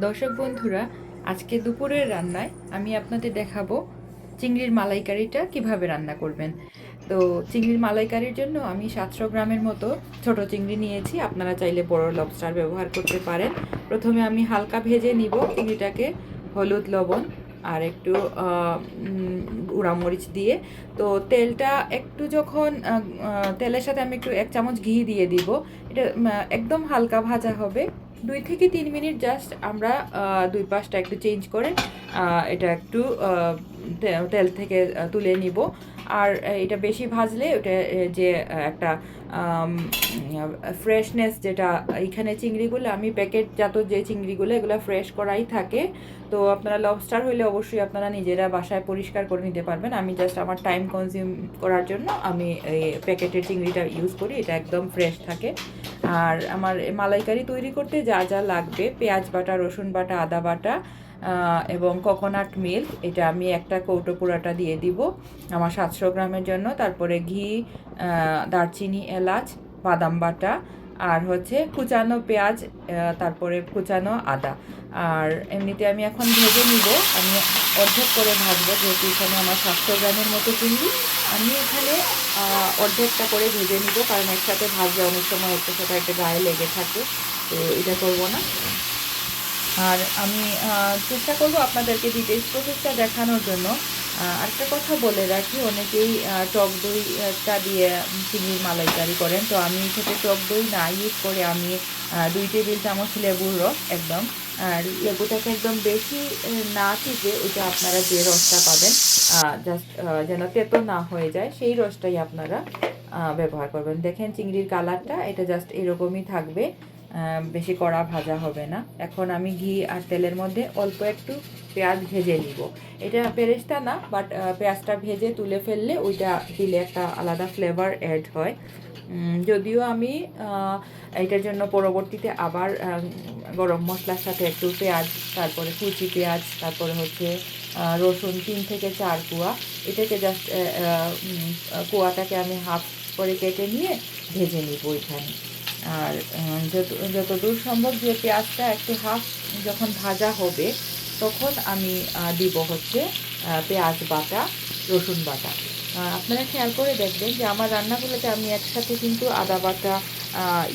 দর্শক বন্ধুরা, আজকে দুপুরের রান্নায় আমি আপনাদের দেখাবো চিংড়ির মালাইকারিটা কিভাবে রান্না করবেন। তো চিংড়ির মালাইকারির জন্য আমি 700 গ্রামের মতো ছোট চিংড়ি নিয়েছি। আপনারা চাইলে বড় লবস্টার ব্যবহার করতে পারেন। প্রথমে আমি হালকা ভেজে নিব চিংড়িটাকে, হলুদ, লবণ আর একটু গুঁড়ামরিচ দিয়ে। তো তেলটা একটু যখন তেলের সাথে আমি একটু 1 চামচ ঘি দিয়ে দিব। এটা একদম হালকা ভাজা হবে, 2 থেকে 3 মিনিট জাস্ট আমরা দুই পাশটা একটু চেঞ্জ করে এটা একটু তেল থেকে তুলে নিব। আর এটা বেশি ভাজলে ওটা যে একটা ফ্রেশনেস, যেটা এখানে চিংড়িগুলো আমি প্যাকেটজাত যে চিংড়িগুলো এগুলো ফ্রেশ করাই থাকে। তো আপনারা লবস্টার হইলে অবশ্যই আপনারা নিজেরা বাসায় পরিষ্কার করে নিতে পারবেন। আমি জাস্ট আমার টাইম কনজিউম করার জন্য আমি এই প্যাকেটের চিংড়িটা ইউজ করি, এটা একদম ফ্রেশ থাকে। আর আমার মালাইকারি তৈরি করতে যা যা লাগবে, পেঁয়াজ বাটা, রসুন বাটা, আদা বাটা এবং কোকোনাট মিল্ক, এটা আমি একটা কৌটো পুরাটা দিয়ে দিব আমার 700 গ্রামের জন্য। তারপরে ঘি, দারচিনি, এলাচ, বাদাম বাটা, আর হচ্ছে কুচানো পেঁয়াজ, তারপরে কুচানো আদা। আর এমনিতে আমি এখন ভেজে নিব, আমি অর্ধেক করে ভাজবো, যেহেতু এখানে আমার 700 গ্রামের মতো চিংড়ি। আমি এখানে অর্ধেকটা করে ভেজে নিব, কারণ একসাথে ভাজলে অনেক সময় একটার সাথে একটা গায়ে লেগে থাকে, তো এটা করব না। আর আমি চেষ্টা করব আপনাদেরকে ডিটেলস প্রসেসটা দেখানোর জন্য। আরেকটা কথা বলে রাখি, অনেকেই টক দইটা দিয়ে চিংড়ির মালাইকারি করেন। তো আমি এক্ষেত্রে টক দই না ইউজ করে আমি 2 টেবিল চামচ লেবুর রস, একদম আর লেবুটাকে একদম বেশি না চিপে, ওইটা আপনারা যে রসটা পাবেন জাস্ট যেন তেতো না হয়ে যায়, সেই রসটাই আপনারা ব্যবহার করবেন। দেখেন চিংড়ির কালারটা এটা জাস্ট এরকমই থাকবে, বেশি কড়া ভাজা হবে না। এখন আমি ঘি আর তেলের মধ্যে অল্প একটু পেঁয়াজ ভেজে নিব। এটা বেরেস্তা না, বাট পেঁয়াজটা ভেজে তুলে ফেললে ওইটা দিলে একটা আলাদা ফ্লেভার অ্যাড হয়। যদিও আমি এটার জন্য পরবর্তীতে আবার গরম মশলার সাথে একটু পেঁয়াজ, তারপরে কুচি পেঁয়াজ, তারপরে হচ্ছে রসুন 3 থেকে 4 কোয়া, এটাকে জাস্ট কোয়াটাকে আমি হাফ করে কেটে নিয়ে ভেজে নিব ওইখানে। আর যতদূর সম্ভব যে পেঁয়াজটা একটু হাফ যখন ভাজা হবে, তখন আমি দিব হচ্ছে পেঁয়াজ বাটা, রসুন বাটা। আপনারা খেয়াল করে দেখবেন যে আমার রান্নাগুলোতে আমি একসাথে কিন্তু আদা বাটা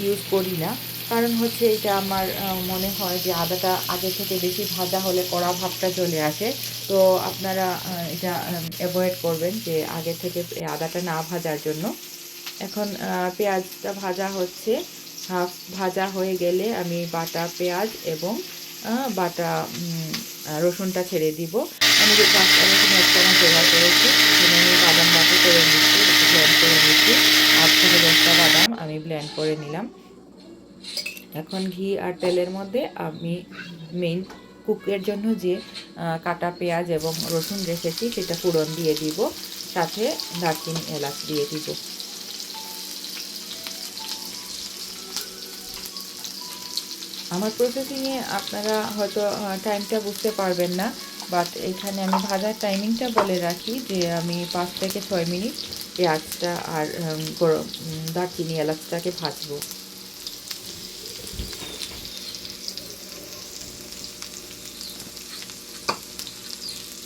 ইউজ করি না, কারণ হচ্ছে এটা আমার মনে হয় যে আদাটা আগে থেকে বেশি ভাজা হলে কড়া ভাবটা চলে আসে। তো আপনারা এটা অ্যাভয়েড করবেন যে আগে থেকে আদাটা না ভাজার জন্য। এখন পেঁয়াজটা ভাজা হচ্ছে, হাফ ভাজা হয়ে গেলে আমি বাটা পেঁয়াজ এবং বাটা রসুনটা ছেড়ে দিব। আমি যে 5টা রসুন 1 চামচ ব্যবহার করেছি, এখানে আমি বাদাম বাটা করে নিচ্ছি, ব্লেন্ড করে নিচ্ছি। 8 থেকে 10টা বাদাম আমি ব্লেন্ড করে নিলাম। এখন ঘি আর তেলের মধ্যে আমি মেইন কুকের জন্য যে কাটা পেঁয়াজ এবং রসুন রেখেছি সেটা ফোড়ন দিয়ে দিব, সাথে দারচিনি, এলাচ দিয়ে দিব। আমার প্রসেসিংয়ে আপনারা হয়তো টাইমটা বুঝতে পারবেন না, বাট এখানে আমি ভাজার টাইমিংটা বলে রাখি যে আমি 5 থেকে 6 মিনিট পেঁয়াজটা আর দারচিনি, এলাচটাকে ভাজবো।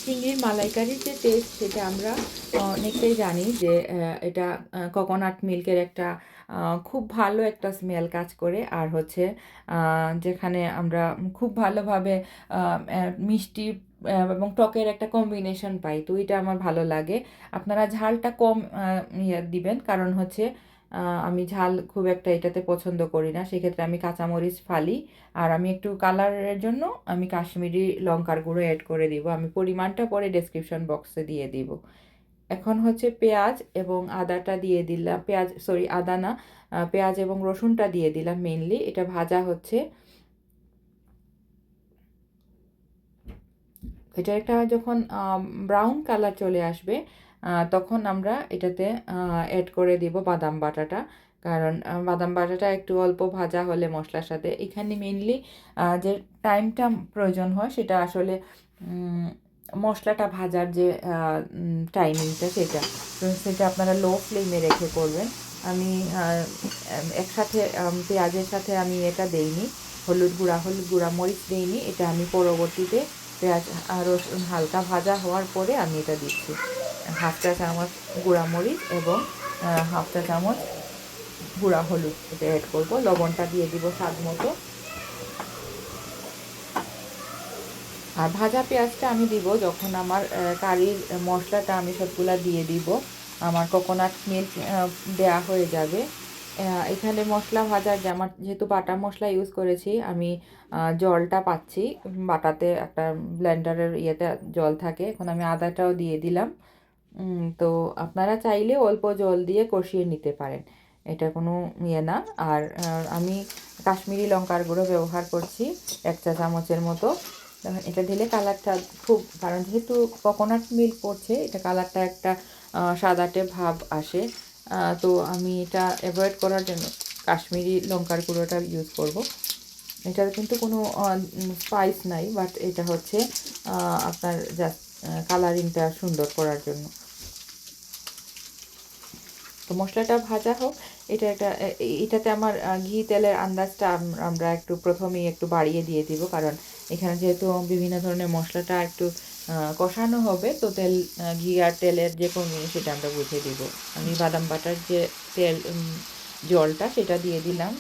চিংড়ির মালাইকারির যে টেস্ট, সেটা আমরা অনেকটাই জানি যে এটা কোকোনাট মিল্কের একটা খুব ভালো একটা স্মেল কাজ করে। আর হচ্ছে যেখানে আমরা খুব ভালোভাবে মিষ্টি এবং টকের একটা কম্বিনেশন পাই, তো এটা আমার ভালো লাগে। আপনারা ঝালটা কম দিবেন, কারণ হচ্ছে আমি ঝাল খুব একটা এটাতে পছন্দ করি না, সেক্ষেত্রে আমি কাঁচামরিচ ফালি। আর আমি একটু কালারের জন্য আমি কাশ্মীরি লঙ্কার গুঁড়ো অ্যাড করে দিব, আমি পরিমাণটা পরে ডেসক্রিপশন বক্সে দিয়ে দিব। এখন হচ্ছে পেঁয়াজ এবং আদাটা দিয়ে দিলাম, আদা না, পেঁয়াজ এবং রসুনটা দিয়ে দিলাম মেইনলি, এটা ভাজা হচ্ছে। এটা একটা যখন ব্রাউন কালার চলে আসবে, তখন আমরা এটাতে অ্যাড করে দিব বাদাম বাটাটা, কারণ বাদাম বাটাটা একটু অল্প ভাজা হলে মশলার সাথে, এখানে মেইনলি যে টাইমটা প্রয়োজন হয় সেটা আসলে মশলাটা ভাজার যে টাইমিংটা, সেটা আপনারা লো ফ্লেমে রেখে করবেন। আমি একসাথে পেঁয়াজের সাথে আমি এটা দেইনি, হলুদ গুঁড়া মরিচ দিইনি, এটা আমি পরবর্তীতে পেঁয়াজ রসুন হালকা ভাজা হওয়ার পরে আমি এটা দিচ্ছি। হাফ চা চামচ গুঁড়া মরিচ এবং হাফ চা চামচ গুঁড়া হলুদ এটা অ্যাড করবো। লবণটা দিয়ে দিব স্বাদ মতো। আর ভাজা পেঁয়াজটা আমি দিব যখন আমার কারির মশলাটা আমি সবগুলা দিয়ে দিব, আমার কোকোনাট মিল্ক দেয়া হয়ে যাবে। এখানে মশলা ভাজার যে আমার যেহেতু বাটা মশলা ইউজ করেছি, আমি জলটা পাচ্ছি বাটাতে, একটা ব্লেন্ডারের ইয়েতে জল থাকে। এখন আমি আদাটাও দিয়ে দিলাম। তো আপনারা চাইলে অল্প জল দিয়ে কষিয়ে নিতে পারেন, এটা কোনো ইয়ে না। আর আমি কাশ্মীরি লঙ্কার গুঁড়ো ব্যবহার করছি 1 চা চামচের মতো। এটা দিলে কালারটা খুব, কারণ যেহেতু কোকোনাট মিল্ক পড়ছে, এটা কালারটা একটা সাদাটে ভাব আসে। তো আমি এটা অ্যাভয়েড করার জন্য কাশ্মীরি লঙ্কার গুঁড়োটা ইউজ করব। এটার কিন্তু কোনো স্পাইস নাই, বাট এটা হচ্ছে আপনার জাস্ট কালারিংটা সুন্দর করার জন্য। তো মশলাটা ভাজা হোক। এটাতে আমার ঘি তেলের আন্দাজটা আমরা একটু প্রথমেই একটু বাড়িয়ে দিয়ে দিব, কারণ এখানে যেহেতু বিভিন্ন ধরনের মশলাটা একটু কষানো হবে, তো ঘি আর তেলের যে কমিয়ে সেটা আমরা বুঝে দিব। আমি বাদাম বাটার যে তেল জলটা সেটা দিয়ে দিলাম।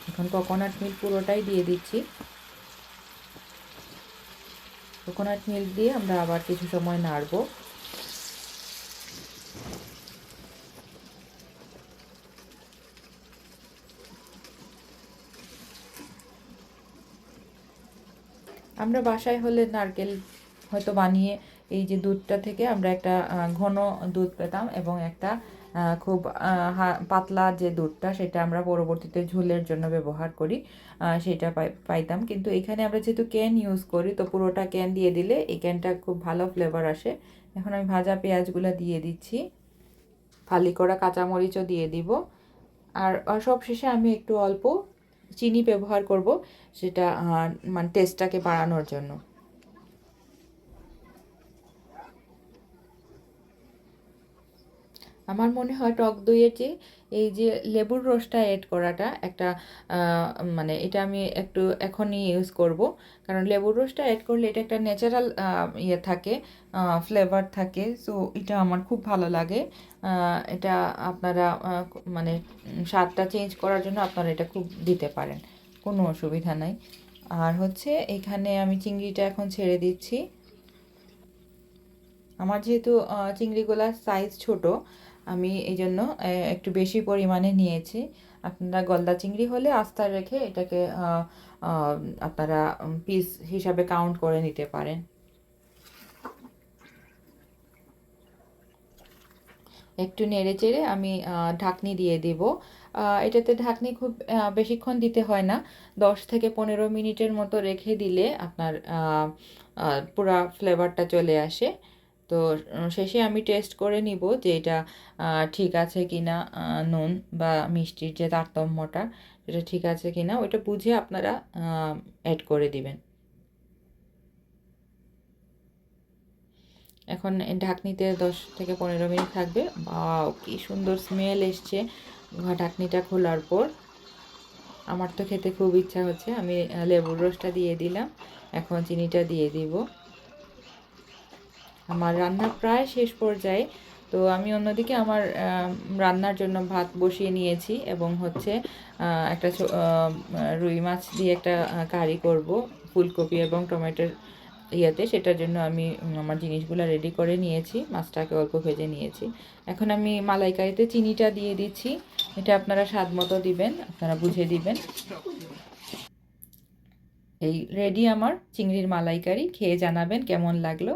এখন কোকোনাট মিল্ক পুরোটাই দিয়ে দিচ্ছি। কোকোনাট মিল্ক দিয়ে আমরা আবার কিছু সময় নাড়বো। আমরা বাসায় হলে নারকেল হয়তো বানিয়ে এই যে দুধটা থেকে আমরা একটা ঘন দুধ পেতাম, এবং একটা খুব পাতলা যে দুধটা সেটা আমরা পরবর্তীতে ঝোলের জন্য ব্যবহার করি, সেটা পাইতাম। কিন্তু এখানে আমরা যেহেতু ক্যান ইউজ করি, তো পুরোটা ক্যান দিয়ে দিলে এই ক্যানটা খুব ভালো ফ্লেভার আসে। এখন আমি ভাজা পেঁয়াজগুলো দিয়ে দিচ্ছি, ফালি করা কাঁচামরিচও দিয়ে দিব। আর সব শেষে আমি একটু অল্প চিনি ব্যবহার করব, সেটা মানে টেস্টটাকে বাড়ানোর জন্য। আমার মনে হয় টক দইয়ের যে এই যে লেবুর রসটা অ্যাড করাটা একটা মানে এটা আমি একটু এখনই ইউজ করব, কারণ লেবুর রসটা অ্যাড করলে এটা একটা ন্যাচারাল ইয়ে থাকে, ফ্লেভার থাকে। সো এটা আমার খুব ভালো লাগে। এটা আপনারা মানে স্বাদটা চেঞ্জ করার জন্য আপনারা এটা খুব দিতে পারেন, কোনো অসুবিধা নাই। আর হচ্ছে এখানে আমি চিংড়িটা এখন ছেড়ে দিচ্ছি। আমার যেহেতু চিংড়িগুলার সাইজ ছোট, আমি এই জন্য একটু বেশি পরিমাণে নিয়েছি। আপনারা গলদা চিংড়ি হলে আস্তা রেখে এটাকে আপনারা পিস হিসাবে কাউন্ট করে নিতে পারেন। একটু নেড়ে চেড়ে আমি ঢাকনি দিয়ে দিব। এটাতে ঢাকনি খুব বেশিক্ষণ দিতে হয় না, 10 থেকে 15 মিনিটের মতো রেখে দিলে আপনার পুরা ফ্লেভারটা চলে আসে। তো শেষে আমি টেস্ট করে নিব যে এটা ঠিক আছে কি না, নুন বা মিষ্টির যে তারতম্যটা সেটা ঠিক আছে কি না, ওইটা বুঝে আপনারা অ্যাড করে দিবেন। এখন ঢাকনিতে 10 থেকে 15 মিনিট থাকবে। বাও, কি সুন্দর স্মেল এসছে ঢাকনিটা খোলার পর। আমার তো খেতে খুব ইচ্ছা হচ্ছে। আমি লেবুর রসটা দিয়ে দিলাম, এখন চিনিটা দিয়ে দিব। আমার রান্না প্রায় শেষ পর্যায়ে। তো আমি অন্যদিকে আমার রান্নার জন্য ভাত বসিয়ে নিয়েছি, এবং হচ্ছে একটা রুই মাছ দিয়ে একটা কারি করব ফুলকপি এবং টমেটোর ইয়েতে। সেটার জন্য আমি আমার জিনিসগুলো রেডি করে নিয়েছি, মাছটাকে অল্প ভেজে নিয়েছি। এখন আমি মালাইকারিতে চিনিটা দিয়ে দিচ্ছি, এটা আপনারা স্বাদ মতো দিবেন, আপনারা বুঝে দিবেন। এই রেডি আমার চিংড়ির মালাইকারি, খেয়ে জানাবেন কেমন লাগলো।